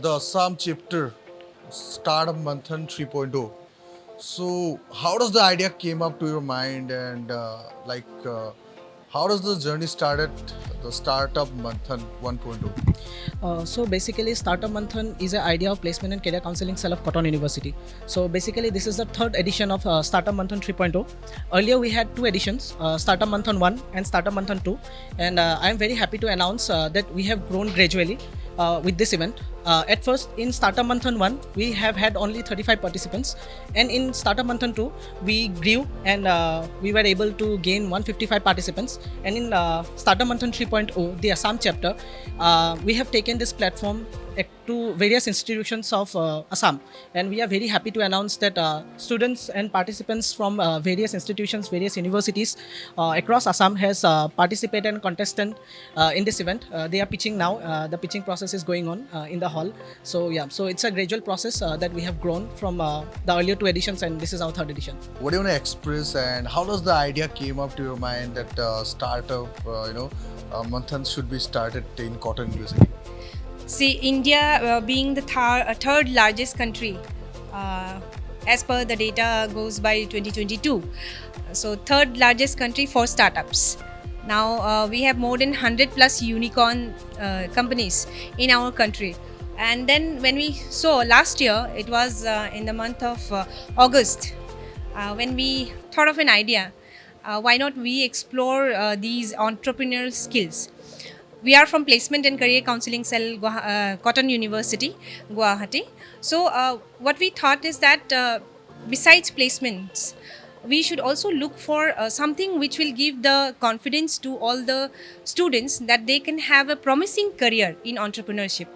the Assam Chapter, Startup Manthan 3.0. So, how does the idea came up to your mind, and how does the journey started? The Startup Manthan 1.0. So basically, Startup Manthan is an idea of placement and career counseling cell of Cotton University. So basically, this is the third edition of Startup Manthan 3.0. Earlier, we had two editions, Startup Manthan 1 and Startup Manthan 2. And I am very happy to announce that we have grown gradually with this event. At first, in Startup Manthan 1, we have had only 35 participants. And in Startup Manthan 2, we grew and we were able to gain 155 participants. And in Startup Manthan 3.0, the Assam chapter, we have taken this platform to various institutions of Assam, and we are very happy to announce that students and participants from various institutions, various universities across Assam has participated and contestant in this event. They are pitching now. The pitching process is going on in the hall. So yeah, so it's a gradual process that we have grown from the earlier two editions, and this is our third edition. What do you want to express, and how does the idea came up to your mind that Manthan should be started in Cotton University? See, India being the third largest country, as per the data goes by 2022. So, third largest country for startups. Now, we have more than 100 plus unicorn companies in our country. And then when we saw last year, it was in the month of August, when we thought of an idea, why not we explore these entrepreneurial skills. We are from Placement and Career Counseling Cell, Cotton University, Guwahati. So, what we thought is that besides placements, we should also look for something which will give the confidence to all the students that they can have a promising career in entrepreneurship.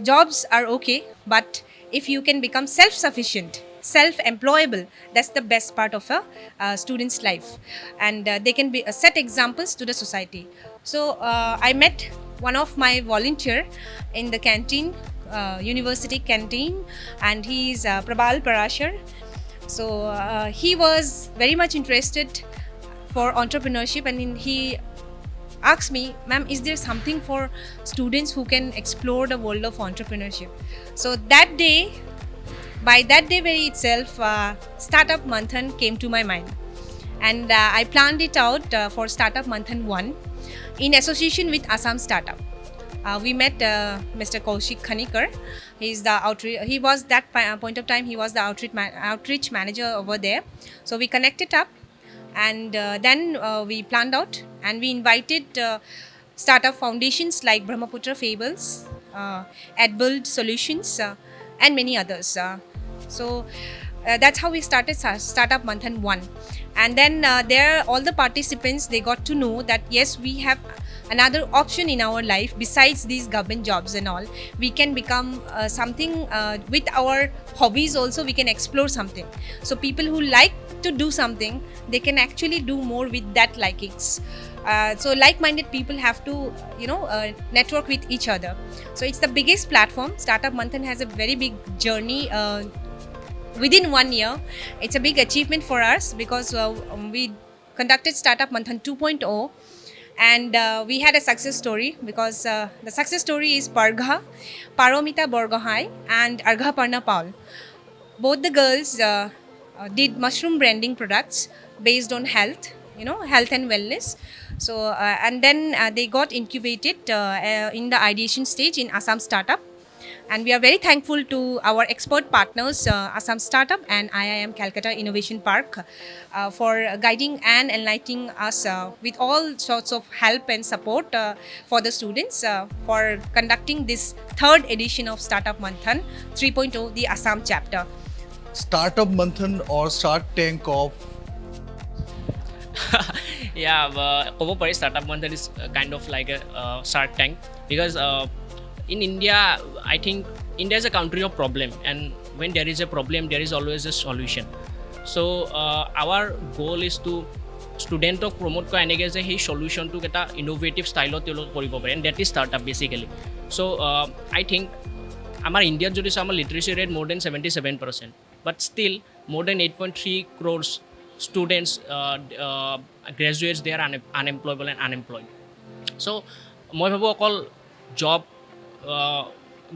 Jobs are okay, but if you can become self-sufficient, self-employable, that's the best part of a student's life, and they can be set examples to the society. So I met one of my volunteer in the canteen, university canteen, and he is Prabal Parashar. So he was very much interested for entrepreneurship, and he asked me, ma'am, is there something for students who can explore the world of entrepreneurship? So that day, by that day very itself, Startup Manthan came to my mind, and I planned it out for Startup Manthan 1 in association with Assam Startup. We met Mr. Kaushik Khanikar. He was that point of time, he was the outreach manager over there. So we connected up, and then we planned out, and we invited startup foundations like Brahmaputra Fables, AdBuild Solutions, and many others. So that's how we started Startup Manthan 1. And then there, all the participants, they got to know that yes, we have another option in our life besides these government jobs and all. We can become something with our hobbies also, we can explore something. So people who like to do something, they can actually do more with that likings. So like-minded people have to network with each other. So it's the biggest platform. Startup Manthan has a very big journey within 1 year. It's a big achievement for us because we conducted Startup Manthan 2.0, and we had a success story because the success story is Pargha, Paromita Borgohai, and Argha Parna Paul. Both the girls did mushroom branding products based on health, health and wellness. So, and then they got incubated in the ideation stage in Assam Startup. And we are very thankful to our expert partners, Assam Startup and IIM Calcutta Innovation Park, for guiding and enlightening us with all sorts of help and support for the students for conducting this third edition of Startup Manthan 3.0, the Assam chapter. Startup Manthan or Shark Tank of ক'ব পাৰি Startup Manthan is kind of like a Shark Tank because in India, I think India is a country of problem, and when there is a problem, there is always a solution. So our goal is to studentক promote কৰা এনেকৈ যে সেই solutionটোক এটা innovative ষ্টাইলত তেওঁলোকে কৰিব পাৰে, and that is startup basically. So I think আমাৰ ইণ্ডিয়াত যদি চাওঁ আমাৰ literacy rate more than 77%, but still more than 8.3 crores students graduates, they are unemployable and unemployed. So মই ভাবোঁ অকল job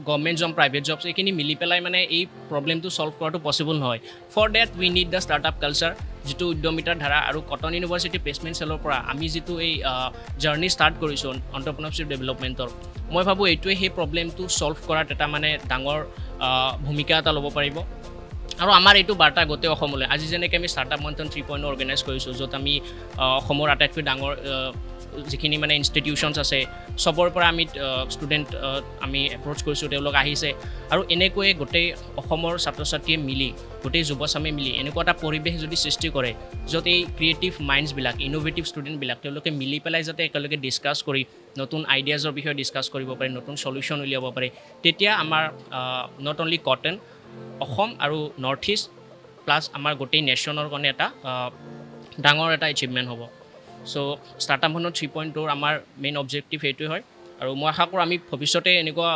government job private jobs এইখিনি মিলি পেলাই মানে এই প্ৰব্লেমটো ছল্ভ কৰাটো পচিবল নহয়। For that we need the startup culture, যিটো উদ্যমিতাৰ ধাৰা। আৰু কটন ইউনিভাৰ্চিটি প্লেচমেণ্ট চেলৰ পৰা আমি যিটো এই জাৰ্ণি ষ্টাৰ্ট কৰিছোঁ এণ্টাৰপ্ৰেনাৰশ্বিপ ডেভেলপমেণ্টৰ, মই ভাবোঁ এইটোৱে সেই প্ৰব্লেমটো ছল্ভ কৰাত এটা মানে ডাঙৰ ভূমিকা এটা ল'ব পাৰিব। আৰু আমাৰ এইটো বাৰ্তা গোটেই অসমলৈ, আজি যেনেকৈ আমি ষ্টাৰ্টআপ মন্থন 3.0 অৰ্গেনাইজ কৰিছোঁ, য'ত আমি অসমৰ আটাইতকৈ ডাঙৰ যিখিনি মানে ইনষ্টিটিউশ্যনছ আছে চবৰ পৰা আমি ষ্টুডেণ্ট আমি এপ্ৰ'চ কৰিছোঁ, তেওঁলোক আহিছে। আৰু এনেকৈয়ে গোটেই অসমৰ ছাত্ৰ ছাত্ৰীয়ে মিলি, গোটেই যুৱচামে মিলি এনেকুৱা এটা পৰিৱেশ যদি সৃষ্টি কৰে, য'ত এই ক্ৰিয়েটিভ মাইণ্ডছবিলাক, ইন'ভেটিভ ষ্টুডেণ্টবিলাক তেওঁলোকে মিলি পেলাই যাতে একেলগে ডিছকাছ কৰি নতুন আইডিয়াজৰ বিষয়ে ডিছকাছ কৰিব পাৰে, নতুন চলিউশ্যন উলিয়াব পাৰে, তেতিয়া আমাৰ নট অনলি কটন, অসম আৰু নৰ্থ ইষ্ট প্লাছ আমাৰ গোটেই নেশ্যনৰ কাৰণে এটা ডাঙৰ এটা এচিভমেণ্ট হ'ব। চ' ষ্টাৰ্টআপ মন্থন 3.0 আমাৰ মেইন অবজেক্টিভ সেইটোৱে হয়। আৰু মই আশা কৰোঁ আমি ভৱিষ্যতে এনেকুৱা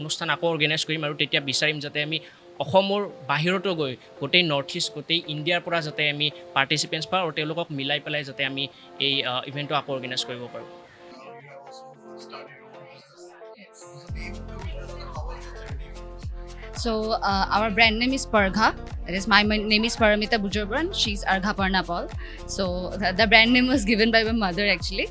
অনুষ্ঠান আকৌ অৰ্গেনাইজ কৰিম, আৰু তেতিয়া বিচাৰিম যাতে আমি অসমৰ বাহিৰতো গৈ গোটেই নৰ্থ ইষ্ট, গোটেই ইণ্ডিয়াৰ পৰা যাতে আমি পাৰ্টিচিপেণ্টছ পাওঁ, আৰু তেওঁলোকক মিলাই পেলাই যাতে আমি এই ইভেণ্টটো আকৌ অৰ্গেনাইজ কৰিব পাৰোঁ। So our brand name is Pargha. That is my name is Paramita Bujurban. She's Argha Parnapal. So the brand name was given by my mother actually.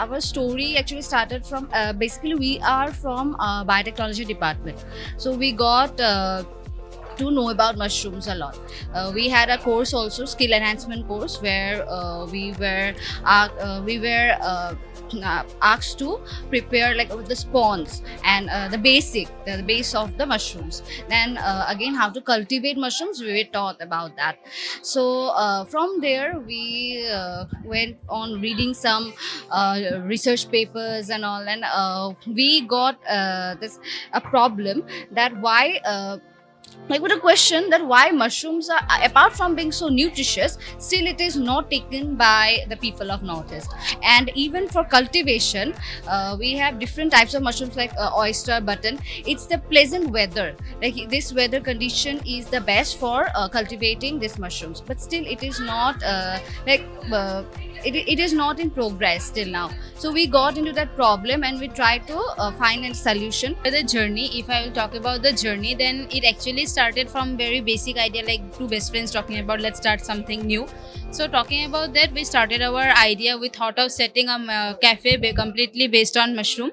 Our story actually started from basically we are from biotechnology department. So we got to know about mushrooms a lot. We had a course also, skill enhancement course, where we were asked to prepare like the spawns and the base of the mushrooms. Then again, how to cultivate mushrooms, we were taught about that. So from there we went on reading some research papers and all, and we got a problem that why with a question that why mushrooms are, apart from being so nutritious, still it is not taken by the people of Northeast. And even for cultivation, we have different types of mushrooms like oyster, button. It's the pleasant weather, like this weather condition is the best for cultivating these mushrooms, but still it is not it is not in progress till now. So we got into that problem and we tried to find a solution. The journey, if I will talk about the journey, then it actually started from very basic idea, like two best friends talking about let's start something new. So talking about that, we started our idea. We thought of setting a cafe completely based on mushroom.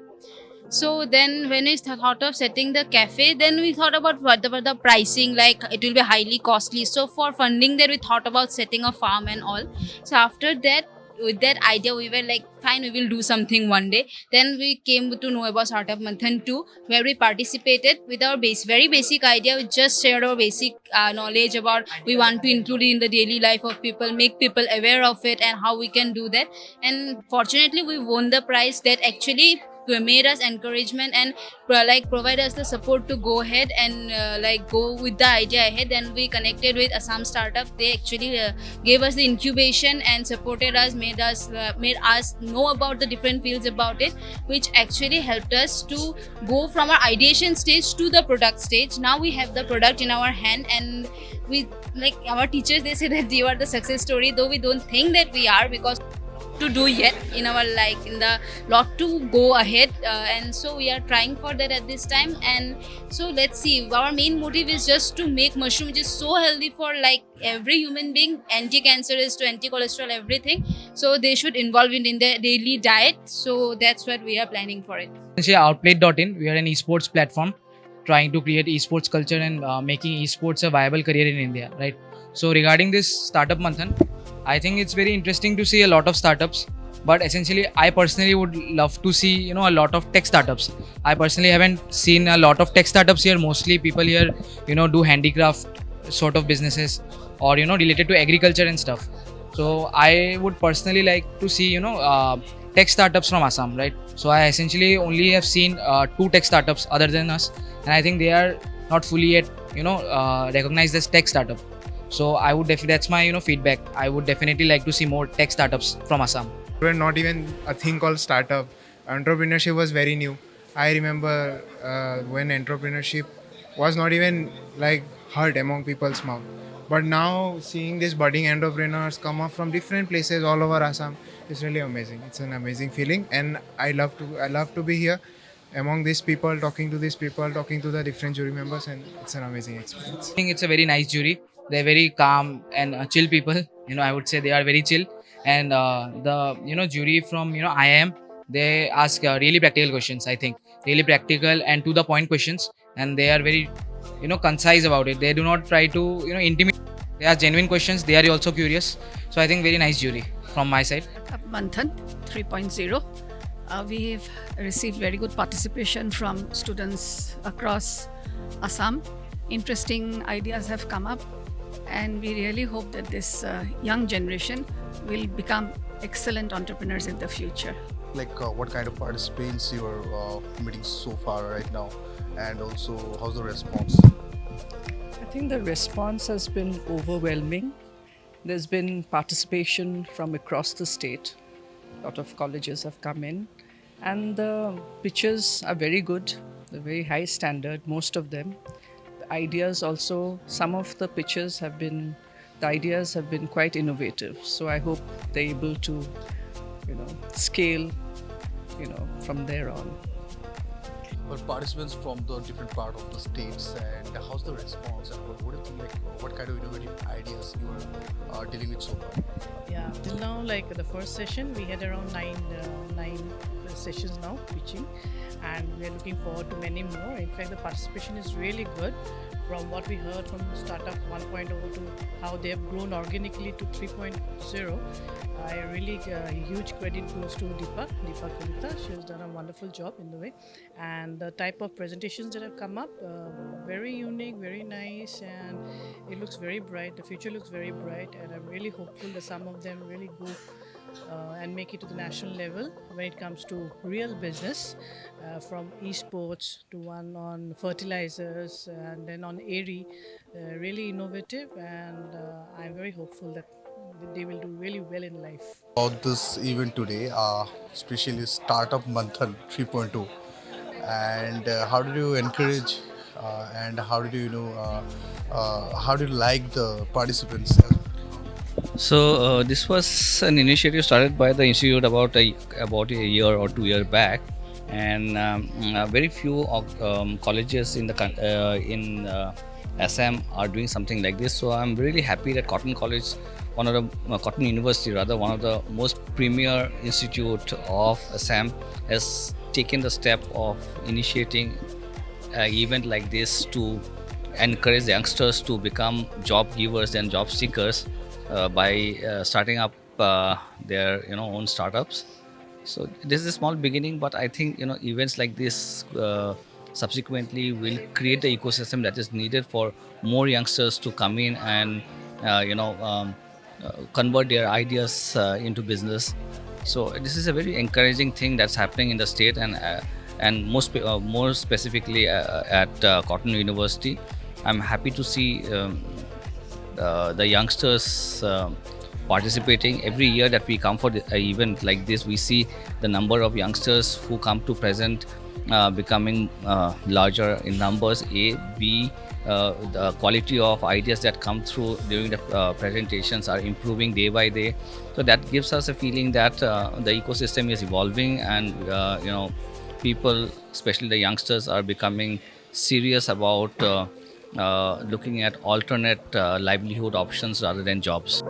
So then when we thought of setting the cafe, then we thought about what about the pricing, like it will be highly costly. So for funding that, we thought about setting a farm and all. So after that, with that idea, we were like, fine, we will do something one day. Then we came to know about Startup Manthan 2, where we participated with our very basic idea. We just shared our basic knowledge about we want to include it in the daily life of people, make people aware of it and how we can do that. And fortunately, we won the prize that actually made us encouragement and provide us the support to go ahead and go with the idea ahead. Then we connected with Assam Startup. They actually gave us the incubation and supported us, made us know about the different fields about it, which actually helped us to go from our ideation stage to the product stage. Now we have the product in our hand, and we like our teachers, they say that you are the success story, though we don't think that we are, because to do yet in our in the lot to go ahead, and so we are trying for that at this time. And so let's see, our main motive is just to make mushroom which is so healthy for every human being, anti-cancerous to anti-cholesterol, everything, so they should involve it in their daily diet. So that's what we are planning for it. Essentially, Outplay.in, we are an esports platform trying to create esports culture and making esports a viable career in India, right? So regarding this Startup Manthan, I think it's very interesting to see a lot of startups, but essentially I personally would love to see a lot of tech startups. I personally haven't seen a lot of tech startups here. Mostly people here do handicraft sort of businesses or related to agriculture and stuff. So I would personally like to see tech startups from Assam, right? So I essentially only have seen 2 tech startups other than us, and I think they are not fully yet recognized as tech startup. So I would definitely, that's my feedback. I would definitely like to see more tech startups from Assam. There were not even a thing called startup. Entrepreneurship was very new. I remember when entrepreneurship was not even heard among people's mouth. But now seeing these budding entrepreneurs come up from different places all over Assam, it's really amazing. It's an amazing feeling, and I love to be here. among these people, talking to these people, talking to the different jury members, and it's an amazing experience. I think it's a very nice jury. They're very calm and chill people. I would say they are very chill. And the jury from IIM, they ask really practical questions. I think really practical and to the point questions, and they are very concise about it. They do not try to intimidate. They are genuine questions. They are also curious. So I think very nice jury from my side. Startup Manthan 3.0. We've received very good participation from students across Assam. Interesting ideas have come up, and we really hope that this young generation will become excellent entrepreneurs in the future. Like what kind of participants you are meeting so far right now, and also how's the response? I think the response has been overwhelming. There's been participation from across the state. A lot of colleges have come in, and the pitches are very good. They're very high standard, most of them. The ideas also, some of the pitches have been, the ideas have been quite innovative. So I hope they're able to, scale, from there on. But participants from the different part of the states, and how's the response, and what do you think, like what kind of innovative ideas you are dealing with so far? Yeah, till now, like the first session, we had around nine sessions now pitching, and we are looking forward to many more. In fact, the participation is really good. From what we heard from Startup 1.0 to how they have grown organically to 3.0, I really huge credit goes to Deepa Kalita. She has done a wonderful job in the way, and the type of presentations that have come up, very unique, very nice, and it looks very bright. The future looks very bright, and I'm really hopeful that some of them really go and make it to the national level when it comes to real business, from esports to one on fertilizers and then on Attryee, really innovative, and I'm very hopeful that they will do really well in life. About this event today, especially Startup Manthan 3.0, and how did you encourage and how did how do you like the participants? So this was an initiative started by the institute about a year or 2 years back, and very few colleges in Assam are doing something like this. So I'm really happy that Cotton College, Cotton University rather, one of the most premier institute of Assam, has taken the step of initiating an event like this to encourage the youngsters to become job givers and job seekers by starting up their own startups. So this is a small beginning, but I think events like this subsequently will create the ecosystem that is needed for more youngsters to come in and convert their ideas into business. So this is a very encouraging thing that's happening in the state, and more specifically at Cotton University. I'm happy to see the youngsters participating. Every year that we come for an event like this, we see the number of youngsters who come to present becoming larger in numbers. A, B, the quality of ideas that come through during the presentations are improving day by day. So that gives us a feeling that the ecosystem is evolving, and people, especially the youngsters, are becoming serious about looking at alternate livelihood options rather than jobs.